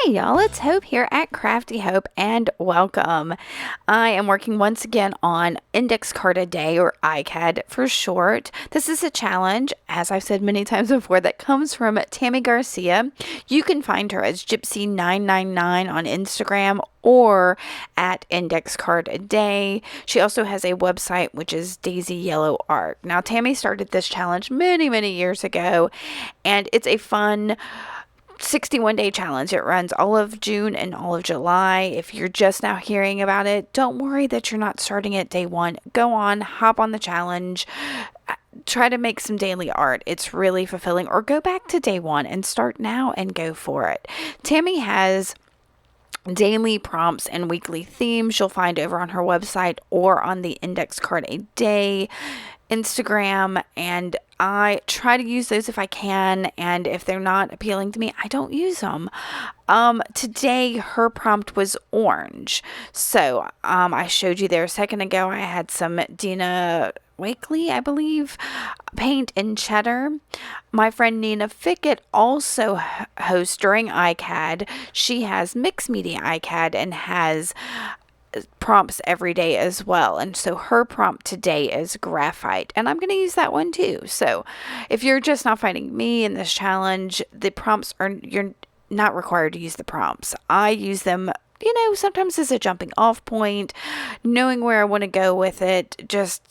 Hey y'all, it's Hope here at Crafty Hope and welcome. I am working once again on Index Card a Day, or ICAD for short. This is a challenge, as I've said many times before, that comes from Tammy Garcia. You can find her as Gypsy999 on Instagram or at Index Card a Day. She also has a website which is Daisy Yellow Art. Now Tammy started this challenge many years ago, and it's a fun 61-day challenge. It runs all of June and all of July. If you're just now hearing about it, don't worry that you're not starting at day one. Go on, hop on the challenge, try to make some daily art. It's really fulfilling. Or go back to day one and start now and go for it. Tammy has daily prompts and weekly themes you'll find over on her website or on the Index Card a Day Instagram, and I try to use those if I can, and if they're not appealing to me, I don't use them. Today her prompt was orange, so I showed you there a second ago. I had some Dina Wakely, I believe, paint in cheddar. My friend Nina Fickett also hosts during ICAD. She has Mixed Media ICAD and has prompts every day as well, and so her prompt today is graphite, and I'm going to use that one too. So if you're just not finding me in this challenge, the prompts are, you're not required to use the prompts. I use them, sometimes as a jumping off point, knowing where I want to go with it, just,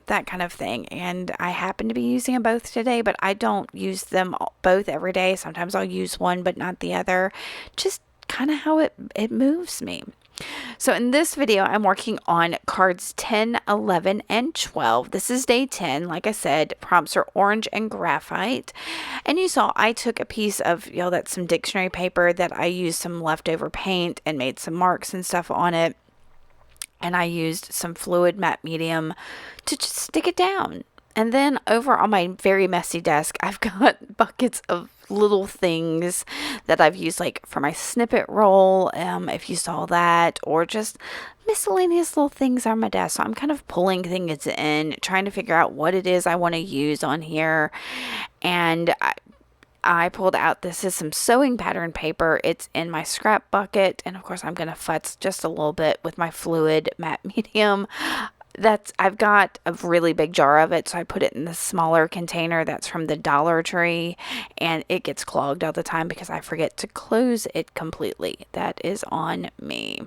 that kind of thing. And I happen to be using them both today, but I don't use them both every day. Sometimes I'll use one but not the other, just kind of how it moves me. So in this video, I'm working on cards 10, 11, and 12. This is day 10. Like I said, prompts are orange and graphite. And you saw I took a piece of, that's some dictionary paper that I used some leftover paint and made some marks and stuff on it. And I used some fluid matte medium to just stick it down. And then over on my very messy desk, I've got buckets of little things that I've used, like for my snippet roll, if you saw that, or just miscellaneous little things on my desk. So I'm kind of pulling things in, trying to figure out what it is I want to use on here. And I pulled out, this is some sewing pattern paper. It's in my scrap bucket. And of course, I'm going to futz just a little bit with my fluid matte medium. I've got a really big jar of it, so I put it in the smaller container that's from the Dollar Tree, and it gets clogged all the time because I forget to close it completely. That is on me.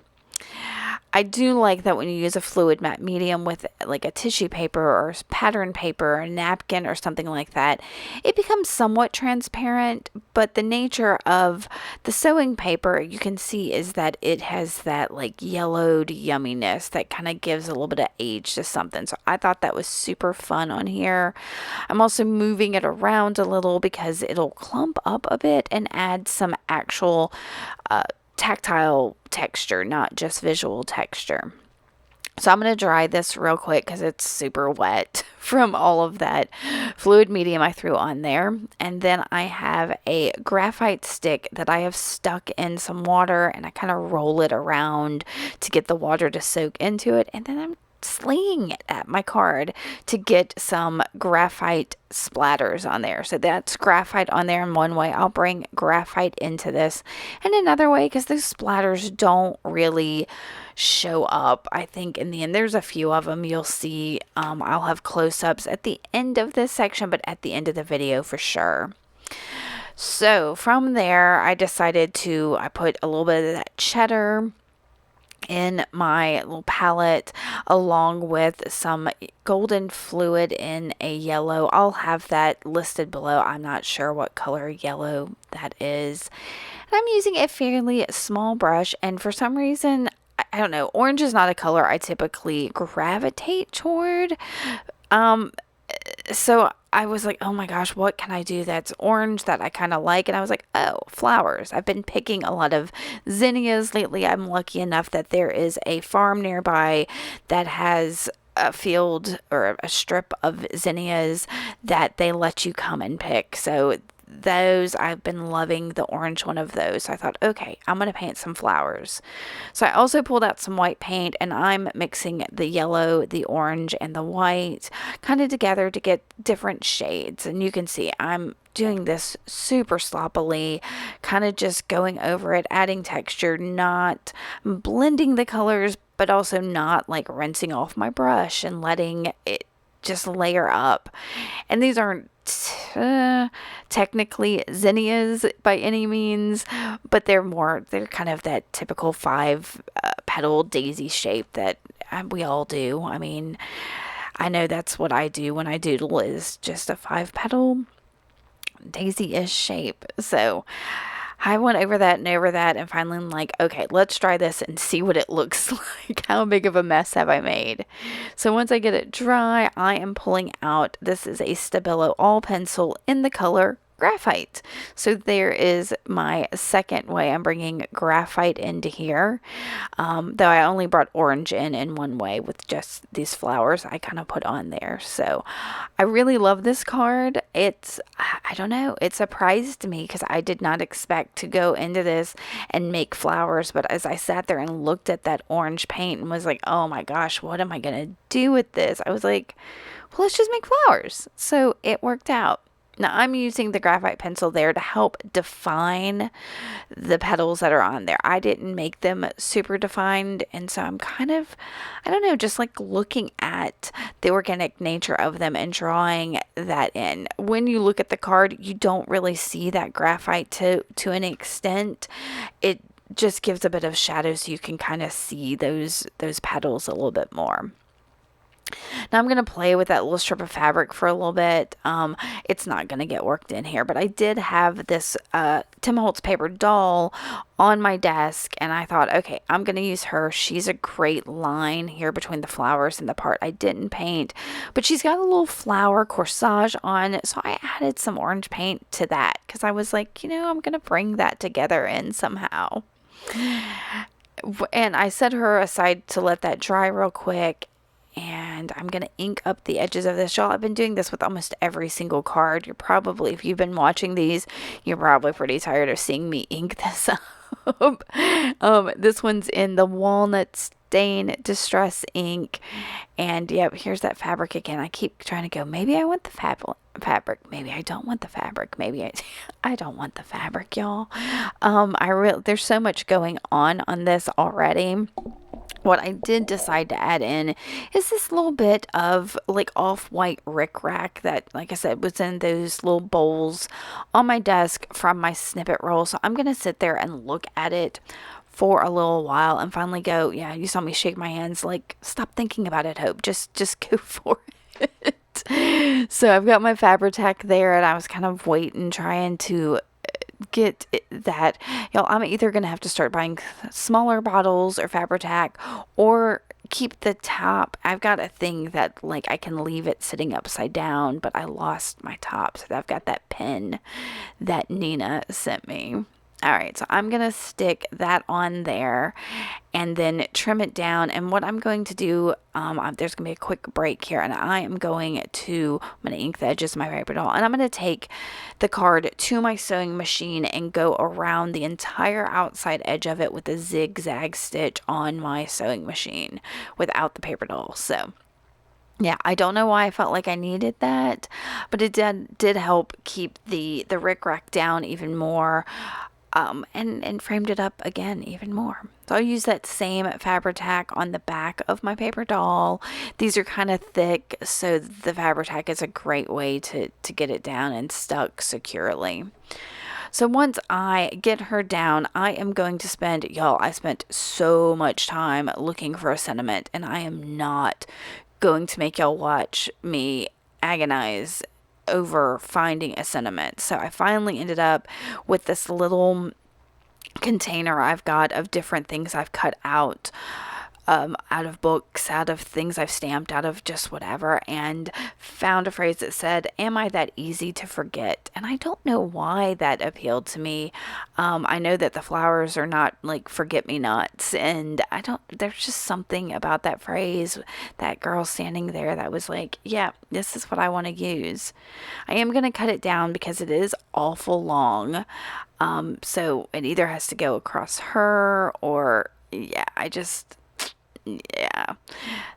I do like that when you use a fluid matte medium with like a tissue paper or pattern paper or a napkin or something like that, it becomes somewhat transparent, but the nature of the sewing paper, you can see, is that it has that like yellowed yumminess that kind of gives a little bit of age to something. So I thought that was super fun on here. I'm also moving it around a little because it'll clump up a bit and add some actual tactile texture, not just visual texture. So I'm going to dry this real quick because it's super wet from all of that fluid medium I threw on there. And then I have a graphite stick that I have stuck in some water, and I kind of roll it around to get the water to soak into it. And then I'm slinging it at my card to get some graphite splatters on there. So that's graphite on there in one way. I'll bring graphite into this in another way because those splatters don't really show up, I think, in the end. There's a few of them you'll see. I'll have close-ups at the end of this section, but at the end of the video for sure. So from there, I decided I put a little bit of that cheddar in my little palette, along with some golden fluid in a yellow. I'll have that listed below. I'm not sure what color yellow that is. And I'm using a fairly small brush, and for some reason, I don't know, orange is not a color I typically gravitate toward. So I was like, oh my gosh, what can I do that's orange that I kind of like? And I was like, oh, flowers. I've been picking a lot of zinnias lately. I'm lucky enough that there is a farm nearby that has a field or a strip of zinnias that they let you come and pick. So those, I've been loving the orange one of those. So I thought, okay, I'm going to paint some flowers. So I also pulled out some white paint, and I'm mixing the yellow, the orange, and the white kind of together to get different shades. And you can see I'm doing this super sloppily, kind of just going over it, adding texture, not blending the colors, but also not like rinsing off my brush and letting it just layer up. And these aren't technically zinnias by any means, but they're kind of that typical five petal daisy shape that we all do. I mean, I know that's what I do when I doodle, is just a five petal daisy-ish shape. So I went over that and over that, and finally I'm like, okay, let's try this and see what it looks like. How big of a mess have I made? So once I get it dry, I am pulling out, this is a Stabilo all pencil in the color graphite. So there is my second way I'm bringing graphite into here. Though I only brought orange in one way with just these flowers I kind of put on there. So I really love this card. I don't know, it surprised me because I did not expect to go into this and make flowers. But as I sat there and looked at that orange paint and was like, oh my gosh, what am I going to do with this? I was like, well, let's just make flowers. So it worked out. Now I'm using the graphite pencil there to help define the petals that are on there. I didn't make them super defined, and so I'm kind of, I don't know, just like looking at the organic nature of them and drawing that in. When you look at the card, you don't really see that graphite to an extent. It just gives a bit of shadow so you can kind of see those petals a little bit more. Now I'm going to play with that little strip of fabric for a little bit. It's not going to get worked in here, but I did have this Tim Holtz paper doll on my desk, and I thought, okay, I'm going to use her. She's a great line here between the flowers and the part I didn't paint, but she's got a little flower corsage on, so I added some orange paint to that because I was like, I'm going to bring that together in somehow. And I set her aside to let that dry real quick. And I'm going to ink up the edges of this, y'all. I've been doing this with almost every single card. If you've been watching these, you're probably pretty tired of seeing me ink this up. This one's in the Walnut Stain Distress ink. And yep, here's that fabric again. I keep trying to go, maybe I want the fabric. Maybe I don't want the fabric. Maybe I don't want the fabric, y'all. There's so much going on this already. What I did decide to add in is this little bit of like off-white rickrack that, like I said, was in those little bowls on my desk from my snippet roll. So I'm going to sit there and look at it for a little while and finally go, yeah, you saw me shake my hands like, stop thinking about it, Hope. Just go for it. So I've got my Fabri-Tac there, and I was kind of waiting, trying to get that. I'm either going to have to start buying smaller bottles or Fabri-Tac or keep the top. I've got a thing that like I can leave it sitting upside down, but I lost my top. So I've got that pen that Nina sent me. All right, so I'm going to stick that on there and then trim it down. And what I'm going to do, there's going to be a quick break here, and I'm going to ink the edges of my paper doll. And I'm going to take the card to my sewing machine and go around the entire outside edge of it with a zigzag stitch on my sewing machine without the paper doll. So yeah, I don't know why I felt like I needed that, but it did help keep the rickrack down even more. And framed it up again even more. So I'll use that same Fabri-Tac on the back of my paper doll. These are kind of thick, so the Fabri-Tac is a great way to get it down and stuck securely. So once I get her down, I am going to spend, I spent so much time looking for a sentiment, and I am not going to make y'all watch me agonize over finding a sentiment. So I finally ended up with this little container I've got of different things I've cut out out of books, out of things I've stamped, out of just whatever, and found a phrase that said, "Am I that easy to forget?" And I don't know why that appealed to me. I know that the flowers are not like forget me nots, and there's just something about that phrase, that girl standing there that was like, yeah, this is what I want to use. I am going to cut it down because it is awful long. So it either has to go across her or, yeah, yeah.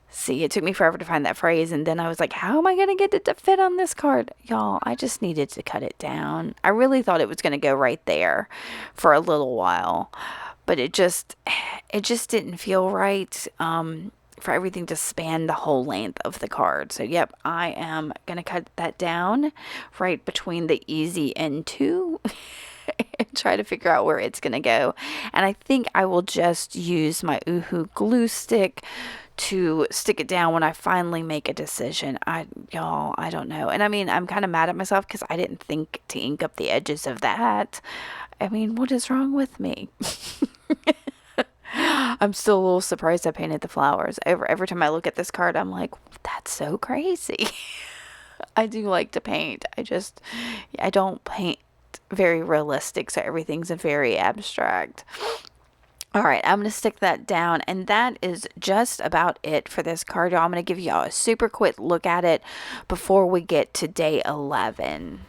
See, it took me forever to find that phrase, and then I was like, how am I going to get it to fit on this card? Y'all, I just needed to cut it down. I really thought it was going to go right there for a little while, but it just didn't feel right, for everything to span the whole length of the card. So, yep, I am going to cut that down right between the easy and two. And try to figure out where it's going to go. And I think I will just use my Oohoo glue stick to stick it down when I finally make a decision. Y'all, I don't know. And I mean, I'm kind of mad at myself because I didn't think to ink up the edges of that. I mean, what is wrong with me? I'm still a little surprised I painted the flowers. Every time I look at this card, I'm like, that's so crazy. I do like to paint. I don't paint very realistic, so everything's very abstract. All right, I'm going to stick that down, and that is just about it for this card, y'all. I'm going to give y'all a super quick look at it before we get to day 11.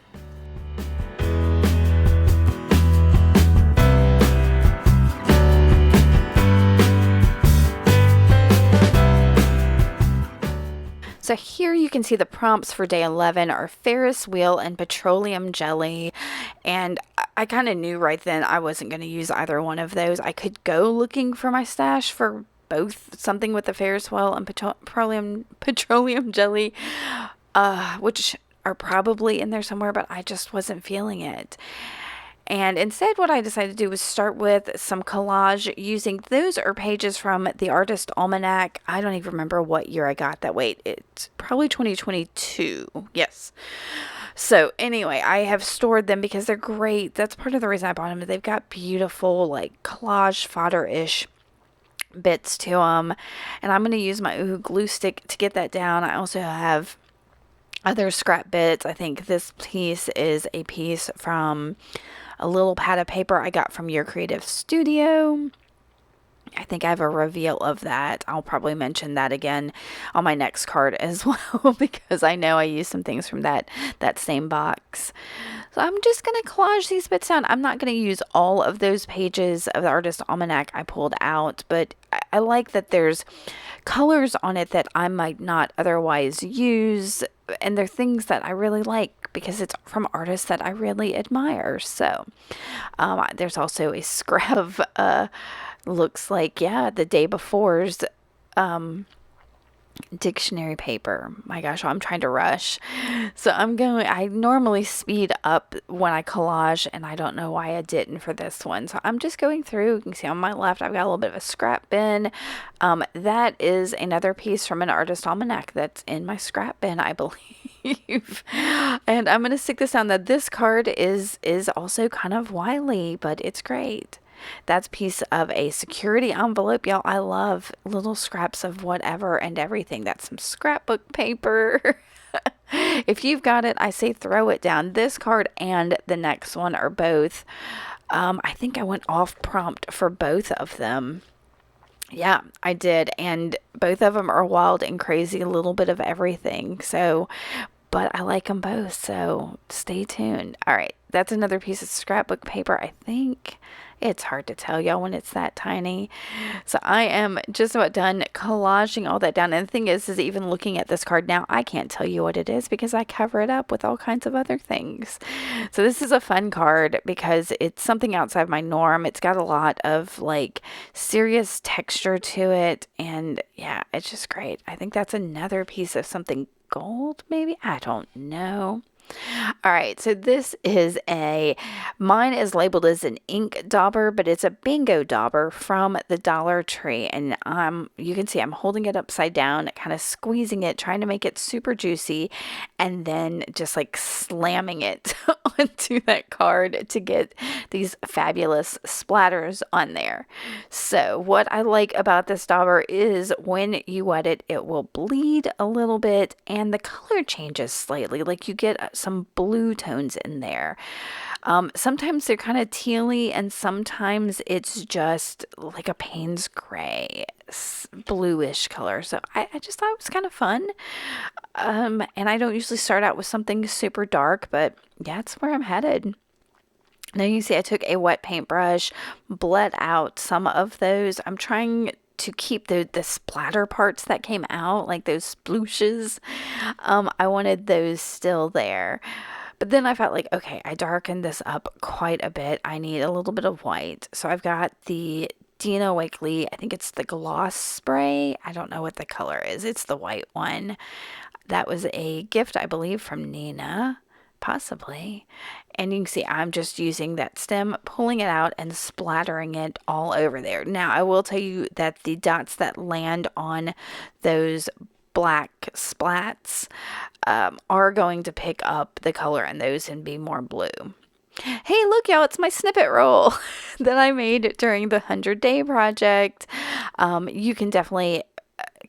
So here you can see the prompts for day 11 are Ferris wheel and petroleum jelly. And I kind of knew right then I wasn't going to use either one of those. I could go looking for my stash for both, something with the Ferris wheel and petroleum jelly, which are probably in there somewhere, but I just wasn't feeling it. And instead, what I decided to do was start with some collage using, those are pages from the Artist Almanac. I don't even remember what year I got that. Wait, it's probably 2022. Yes. So anyway, I have stored them because they're great. That's part of the reason I bought them. They've got beautiful, like, collage fodder-ish bits to them. And I'm going to use my Oohoo glue stick to get that down. I also have other scrap bits. I think this piece is a piece from a little pad of paper I got from Your Creative Studio. I think I have a reveal of that. I'll probably mention that again on my next card as well, because I know I used some things from that same box. So I'm just going to collage these bits down. I'm not going to use all of those pages of the Artist Almanac I pulled out, but I like that there's colors on it that I might not otherwise use, and they're things that I really like because it's from artists that I really admire. So there's also a scrap of looks like, yeah, the day before's dictionary paper. My gosh, I'm trying to rush. So I normally speed up when I collage, and I don't know why I didn't for this one. So I'm just going through. You can see on my left, I've got a little bit of a scrap bin. That is another piece from an Artist Almanac that's in my scrap bin, I believe. And I'm going to stick this down that this card is also kind of wily, but it's great. That's a piece of a security envelope. Y'all, I love little scraps of whatever and everything. That's some scrapbook paper. If you've got it, I say throw it down. This card and the next one are both. I think I went off prompt for both of them. Yeah, I did. And both of them are wild and crazy, a little bit of everything. So, but I like them both. So stay tuned. All right. That's another piece of scrapbook paper, I think. It's hard to tell, y'all, when it's that tiny. So I am just about done collaging all that down. And the thing is even looking at this card now, I can't tell you what it is because I cover it up with all kinds of other things. So this is a fun card because it's something outside my norm. It's got a lot of like serious texture to it. And yeah, it's just great. I think that's another piece of something gold, maybe? I don't know. All right, so mine is labeled as an ink dauber, but it's a bingo dauber from the Dollar Tree. And you can see I'm holding it upside down, kind of squeezing it, trying to make it super juicy, and then just like slamming it onto that card to get these fabulous splatters on there. So what I like about this dauber is when you wet it, it will bleed a little bit and the color changes slightly. Like you get some blue tones in there. Sometimes they're kind of tealy and sometimes it's just like a Payne's gray, bluish color. So I just thought it was kind of fun. And I don't usually start out with something super dark, but that's where I'm headed. Now you see I took a wet paintbrush, bled out some of those. I'm trying to keep the splatter parts that came out, like those splooshes. I wanted those still there. But then I felt like, okay, I darkened this up quite a bit. I need a little bit of white. So I've got the Dina Wakley, I think it's the gloss spray. I don't know what the color is. It's the white one. That was a gift, I believe, from Nina, possibly. And you can see I'm just using that stem, pulling it out and splattering it all over there. Now, I will tell you that the dots that land on those black splats are going to pick up the color in those and be more blue. Hey, look, y'all, it's my snippet roll that I made during the 100-day project. You can definitely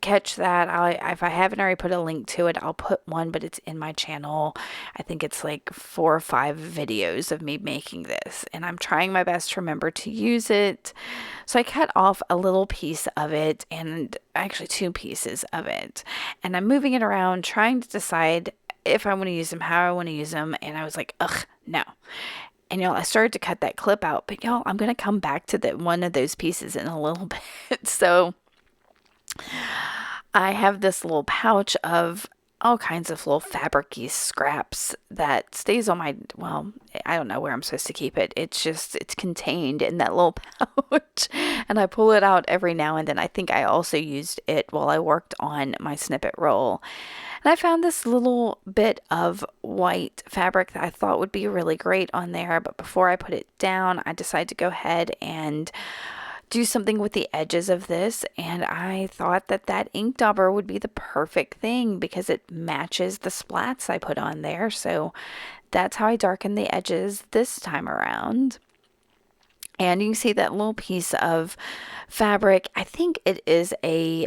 catch that. If I haven't already put a link to it, I'll put one, but it's in my channel. I think it's like 4 or 5 videos of me making this, and I'm trying my best to remember to use it. So I cut off a little piece of it, and actually 2 pieces of it, and I'm moving it around, trying to decide if I want to use them, how I want to use them, and I was like, ugh, no. And y'all, I started to cut that clip out, but y'all, I'm going to come back to one of those pieces in a little bit. So I have this little pouch of all kinds of little fabric-y scraps that stays on well, I don't know where I'm supposed to keep it. It's contained in that little pouch. And I pull it out every now and then. I think I also used it while I worked on my snippet roll. And I found this little bit of white fabric that I thought would be really great on there. But before I put it down, I decided to go ahead and do something with the edges of this, and I thought that ink dauber would be the perfect thing because it matches the splats I put on there. So that's how I darken the edges this time around. And you can see that little piece of fabric. I think it is a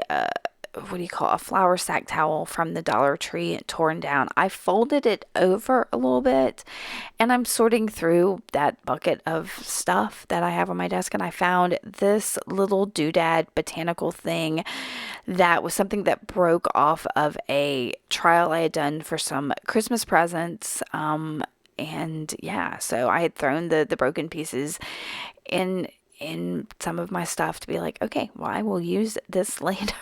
a flour sack towel from the Dollar Tree, torn down. I folded it over a little bit, and I'm sorting through that bucket of stuff that I have on my desk, and I found this little doodad botanical thing that was something that broke off of a trial I had done for some Christmas presents. And yeah, so I had thrown the broken pieces in some of my stuff to be like, okay, well, I will use this later.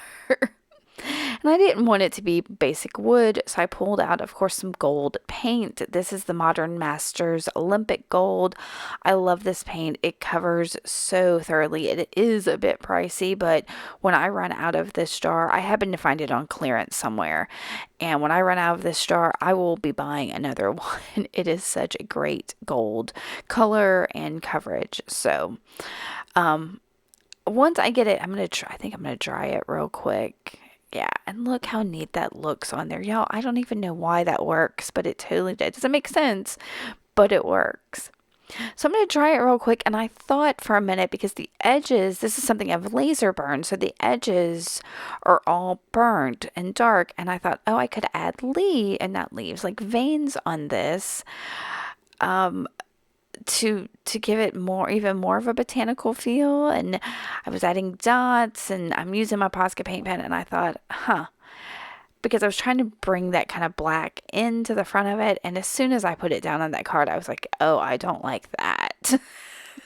And I didn't want it to be basic wood, so I pulled out, of course, some gold paint. This is the Modern Masters Olympic Gold. I love this paint. It covers so thoroughly. It is a bit pricey, but when I run out of this jar, I happen to find it on clearance somewhere. And when I run out of this jar, I will be buying another one. It is such a great gold color and coverage. So, once I get it, I think I'm gonna dry it real quick. Yeah, and look how neat that looks on there. Y'all, I don't even know why that works, but it totally does. It doesn't make sense, but it works. So I'm going to dry it real quick, and I thought for a minute, because the edges, this is something I've laser burned, so the edges are all burnt and dark, and I thought, oh, I could add like veins on this, to give it even more of a botanical feel. And I was adding dots, and I'm using my Posca paint pen, and I thought, because I was trying to bring that kind of black into the front of it, and as soon as I put it down on that card, I was like, oh, I don't like that.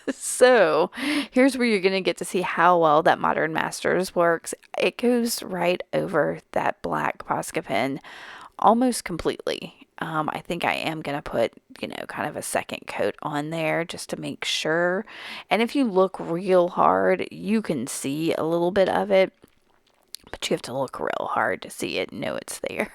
So here's where you're going to get to see how well that Modern Masters works. It goes right over that black Posca pen almost completely. I think I am going to put, kind of a second coat on there just to make sure. And if you look real hard, you can see a little bit of it, but you have to look real hard to see it and know it's there.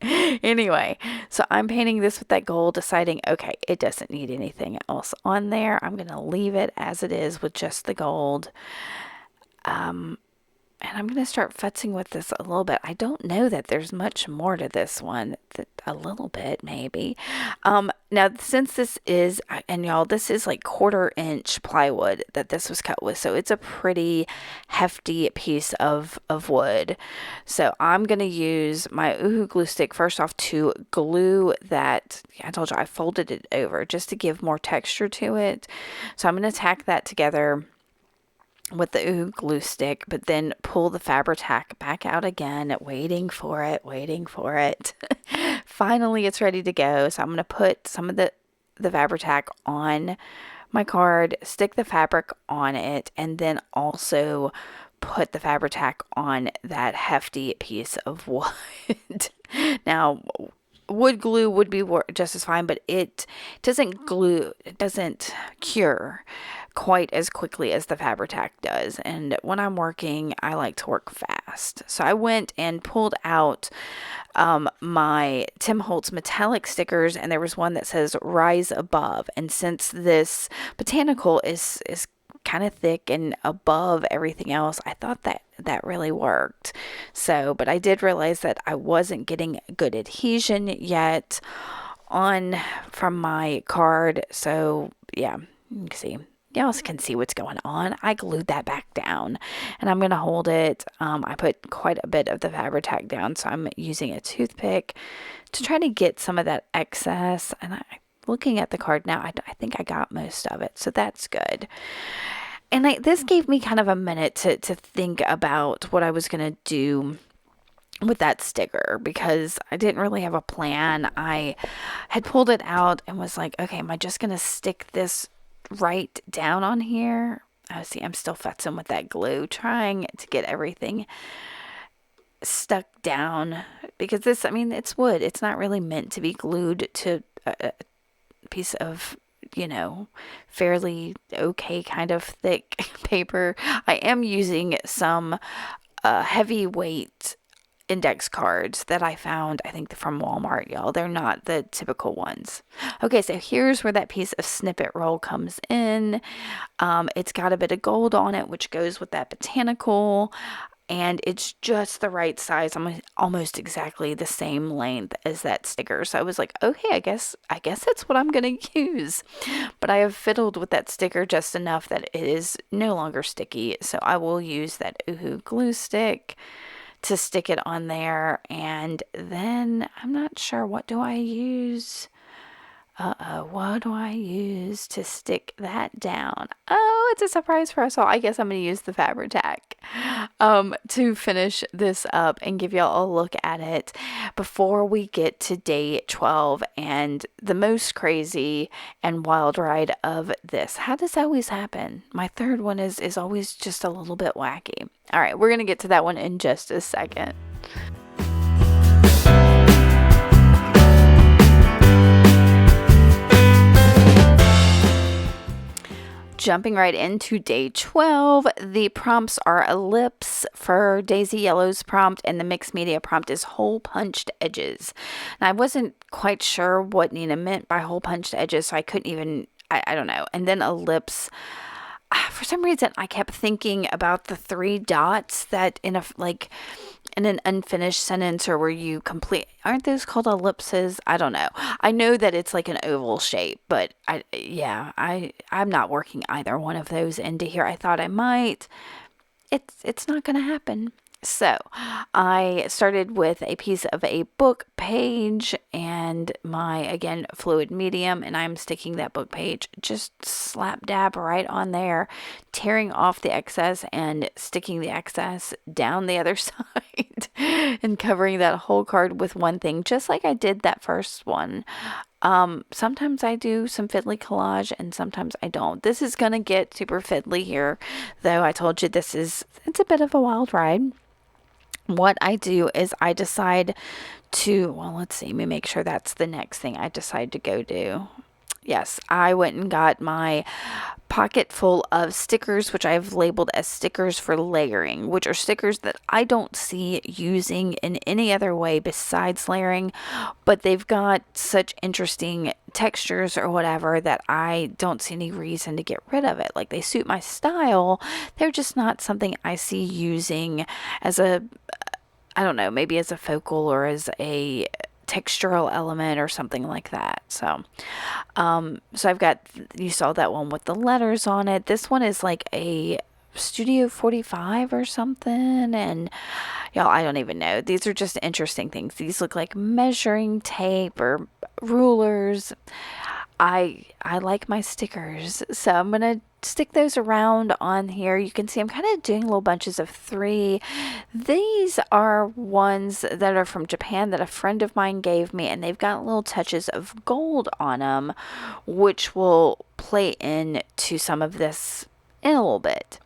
Anyway, so I'm painting this with that gold, deciding, okay, it doesn't need anything else on there. I'm going to leave it as it is with just the gold. And I'm going to start futzing with this a little bit. I don't know that there's much more to this one. A little bit, maybe. Now, since this is, and y'all, this is like 1/4 inch plywood that this was cut with. So it's a pretty hefty piece of wood. So I'm going to use my Uhu glue stick first off to glue that. I told you I folded it over just to give more texture to it. So I'm going to tack that together with the Uhu glue stick, but then pull the Fabri-Tac back out again, waiting for it, waiting for it. Finally, it's ready to go. So I'm going to put some of the Fabri-Tac on my card, stick the fabric on it, and then also put the Fabri-Tac on that hefty piece of wood. Now, wood glue would be just as fine, but it doesn't glue, it doesn't cure quite as quickly as the Fabri-Tac does. And when I'm working, I like to work fast. So I went and pulled out my Tim Holtz metallic stickers, and there was one that says Rise Above. And since this botanical is kind of thick and above everything else, I thought that really worked. So, but I did realize that I wasn't getting good adhesion yet from my card. So yeah, you can see. Y'all can see what's going on. I glued that back down, and I'm going to hold it. I put quite a bit of the Fabri-Tac down, so I'm using a toothpick to try to get some of that excess. And looking at the card now, I think I got most of it, so that's good. And this gave me kind of a minute to think about what I was going to do with that sticker, because I didn't really have a plan. I had pulled it out and was like, okay, am I just going to stick this right down on here? Oh, see, I'm still futzing with that glue, trying to get everything stuck down, because this, I mean, it's wood. It's not really meant to be glued to a piece of, fairly okay kind of thick paper. I am using some heavyweight index cards that I found, I think from Walmart, y'all. They're not the typical ones. Okay, so here's where that piece of snippet roll comes in. It's got a bit of gold on it, which goes with that botanical, and it's just the right size. I'm almost exactly the same length as that sticker. So I was like, okay, I guess that's what I'm going to use. But I have fiddled with that sticker just enough that it is no longer sticky. So I will use that Uhu glue stick to stick it on there. And then I'm not sure, what do I use? What do I use to stick that down? Oh, it's a surprise for us all. I guess I'm going to use the Fabri-Tac to finish this up and give y'all a look at it before we get to day 12 and the most crazy and wild ride of this. How does that always happen? My third one is always just a little bit wacky. All right, we're going to get to that one in just a second. Jumping right into day 12, the prompts are ellipse for Daisy Yellow's prompt, and the mixed media prompt is hole punched edges. And I wasn't quite sure what Nina meant by hole punched edges, so I couldn't even, I don't know. And then ellipse, for some reason, I kept thinking about the 3 dots that in an unfinished sentence, or where you complete, aren't those called ellipses? I don't know. I know that it's like an oval shape, but I'm not working either one of those into here. I thought I might. It's not going to happen. So I started with a piece of a book page and my, again, fluid medium, and I'm sticking that book page just slap dab right on there, tearing off the excess and sticking the excess down the other side and covering that whole card with one thing, just like I did that first one. Sometimes I do some fiddly collage and sometimes I don't. This is going to get super fiddly here, though. I told you it's a bit of a wild ride. What I do is I decide to, let's see, let me make sure that's the next thing I decide to go do. Yes, I went and got my pocket full of stickers, which I've labeled as stickers for layering, which are stickers that I don't see using in any other way besides layering, but they've got such interesting textures or whatever that I don't see any reason to get rid of it. Like, they suit my style, they're just not something I see using as a, I don't know, maybe as a focal or as a textural element or something like that. So I've got, you saw that one with the letters on it. This one is like a Studio 45 or something. And y'all, I don't even know. These are just interesting things. These look like measuring tape or rulers. I like my stickers, so I'm gonna stick those around on here. You can see I'm kind of doing little bunches of 3. These are ones that are from Japan that a friend of mine gave me, and they've got little touches of gold on them, which will play into some of this in a little bit.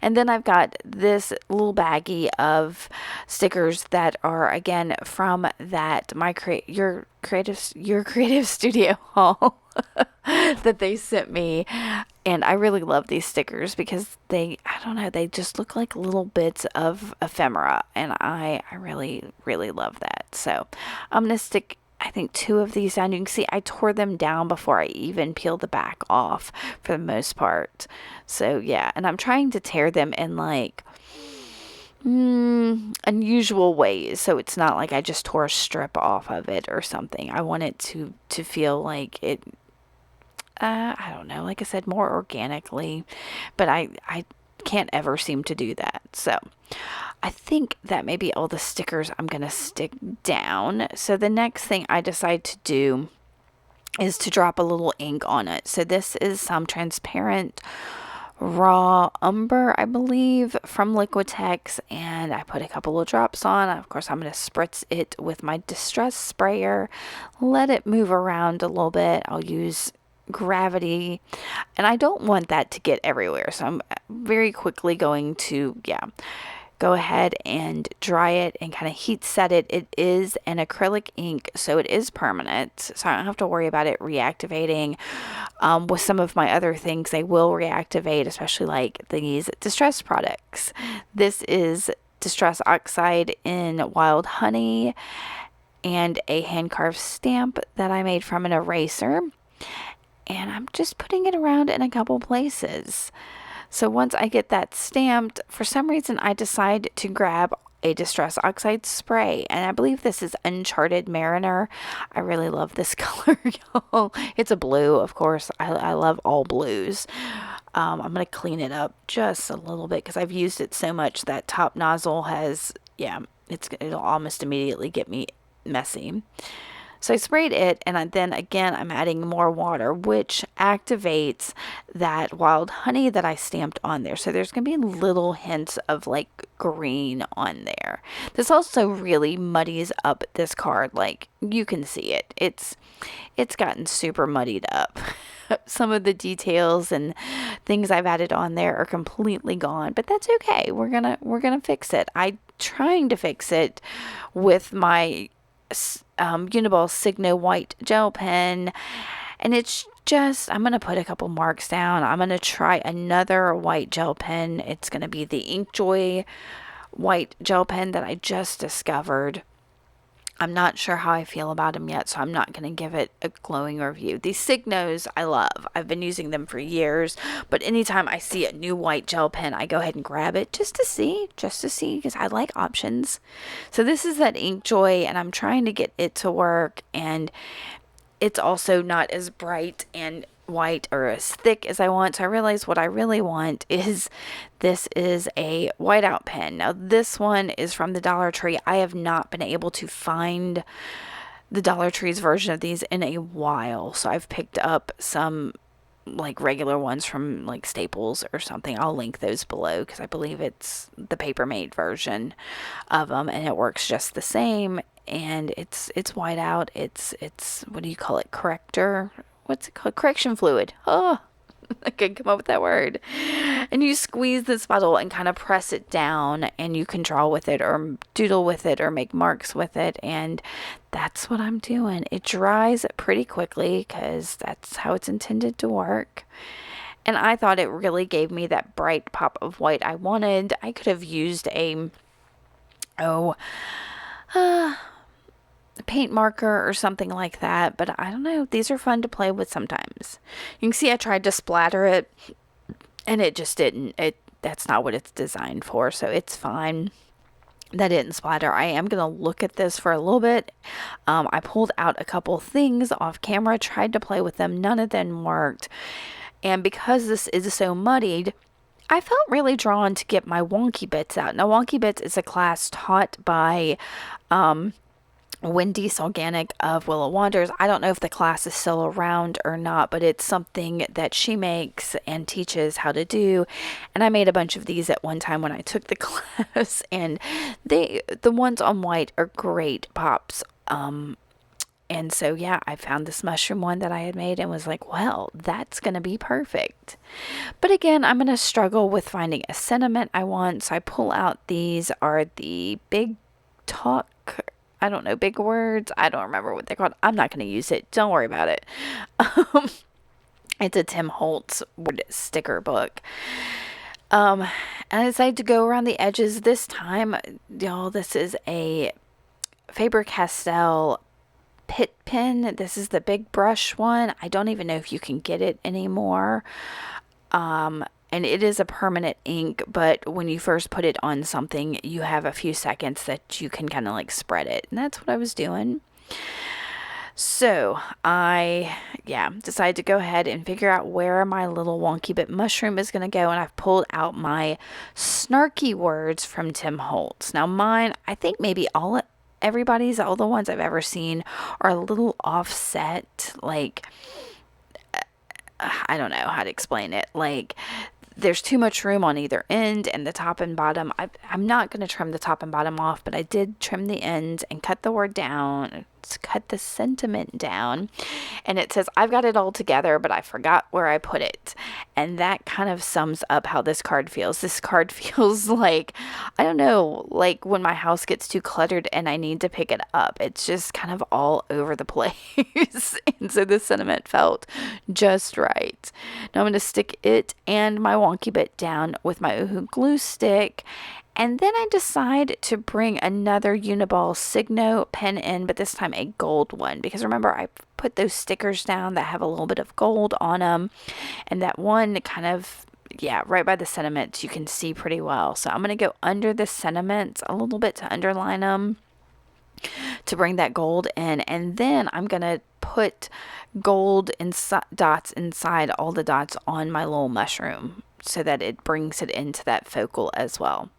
And then I've got this little baggie of stickers that are again from that your creative studio haul that they sent me. And I really love these stickers because I don't know, they just look like little bits of ephemera, and I really really love that. So I'm gonna stick, I think, 2 of these down. You can see I tore them down before I even peeled the back off for the most part. So yeah, and I'm trying to tear them in like unusual ways, so it's not like I just tore a strip off of it or something. I want it to feel like it, I don't know, like I said, more organically, but I can't ever seem to do that. So I think that may be all the stickers I'm going to stick down. So the next thing I decide to do is to drop a little ink on it. So this is some transparent raw umber, I believe, from Liquitex, and I put a couple of drops on. Of course, I'm going to spritz it with my distress sprayer, let it move around a little bit. I'll use gravity, and I don't want that to get everywhere, so I'm very quickly going to go ahead and dry it and kind of heat set it. It is an acrylic ink, so it is permanent, so I don't have to worry about it reactivating. With some of my other things, they will reactivate, especially like these distress products. This is Distress Oxide in Wild Honey and a hand carved stamp that I made from an eraser, and I'm just putting it around in a couple places. So once I get that stamped, for some reason I decide to grab a Distress Oxide spray, and I believe this is Uncharted Mariner. I really love this color, y'all. It's a blue, of course. I love all blues. I'm going to clean it up just a little bit because I've used it so much that top nozzle has, it'll almost immediately get me messy. So I sprayed it, and then again I'm adding more water, which activates that wild honey that I stamped on there. So there's going to be little hints of like green on there. This also really muddies up this card. Like, you can see it. It's gotten super muddied up. Some of the details and things I've added on there are completely gone, but that's okay. We're gonna fix it. I'm trying to fix it with my Uniball Signo white gel pen, and it's just, I'm going to put a couple marks down. I'm going to try another white gel pen. It's going to be the Inkjoy white gel pen that I just discovered. I'm not sure how I feel about them yet, so I'm not going to give it a glowing review. These Signos I love. I've been using them for years, but anytime I see a new white gel pen, I go ahead and grab it just to see, because I like options. So this is that Inkjoy, and I'm trying to get it to work, and it's also not as bright and white or as thick as I want. So I realized what I really want is, this is a whiteout pen. Now this one is from the Dollar Tree. I have not been able to find the Dollar Tree's version of these in a while. So I've picked up some like regular ones from like Staples or something. I'll link those below because I believe it's the Papermate version of them, and it works just the same. And it's whiteout. It's what do you call it? Corrector? What's it called? Correction fluid. Oh, I couldn't come up with that word. And you squeeze this bottle and kind of press it down, and you can draw with it or doodle with it or make marks with it. And that's what I'm doing. It dries pretty quickly because that's how it's intended to work. And I thought it really gave me that bright pop of white I wanted. I could have used a paint marker or something like that, but I don't know. These are fun to play with sometimes. You can see I tried to splatter it, and it just didn't. That's not what it's designed for, so it's fine. That didn't splatter. I am going to look at this for a little bit. I pulled out a couple things off camera, tried to play with them. None of them worked. And because this is so muddied, I felt really drawn to get my Wonky Bits out. Now, Wonky Bits is a class taught by Wendy Solganic of Willow Wanders. I don't know if the class is still around or not, but it's something that she makes and teaches how to do. And I made a bunch of these at one time when I took the class, and the ones on white are great pops. And so, yeah, I found this mushroom one that I had made and was like, well, that's going to be perfect. But again, I'm going to struggle with finding a sentiment I want. So I pull out, these are the Big Talk, I don't know, big words. I don't remember what they're called. I'm not going to use it. Don't worry about it. It's a Tim Holtz sticker book. And I decided to go around the edges this time. Y'all, this is a Faber-Castell Pit pen. This is the big brush one. I don't even know if you can get it anymore. And it is a permanent ink, but when you first put it on something, you have a few seconds that you can kind of like spread it. And that's what I was doing. So I, decided to go ahead and figure out where my little Wonky Bit mushroom is going to go. And I've pulled out my snarky words from Tim Holtz. Now mine, I think maybe all the ones I've ever seen are a little offset. Like, I don't know how to explain it. Like, there's too much room on either end, and the top and bottom. I'm not going to trim the top and bottom off, but I did trim the ends and cut the word down, cut the sentiment down. And it says, I've got it all together, but I forgot where I put it. And that kind of sums up how this card feels. This card feels like, I don't know, like when my house gets too cluttered and I need to pick it up. It's just kind of all over the place. And so this sentiment felt just right. Now I'm going to stick it and my Wonky Bit down with my Oohoo glue stick. And then I decide to bring another Uniball Signo pen in, but this time a gold one. Because remember, I put those stickers down that have a little bit of gold on them. And that one kind of, right by the sentiments, you can see pretty well. So I'm going to go under the sentiments a little bit to underline them, to bring that gold in. And then I'm going to put gold dots inside all the dots on my little mushroom, so that it brings it into that focal as well.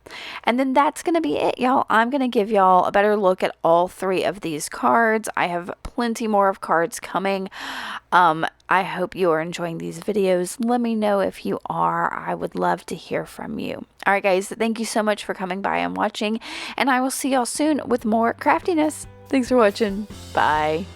And then that's going to be it, y'all. I'm going to give y'all a better look at all 3 of these cards. I have plenty more of cards coming. I hope you are enjoying these videos. Let me know if you are. I would love to hear from you. All right, guys, thank you so much for coming by and watching, and I will see y'all soon with more craftiness. Thanks for watching. Bye.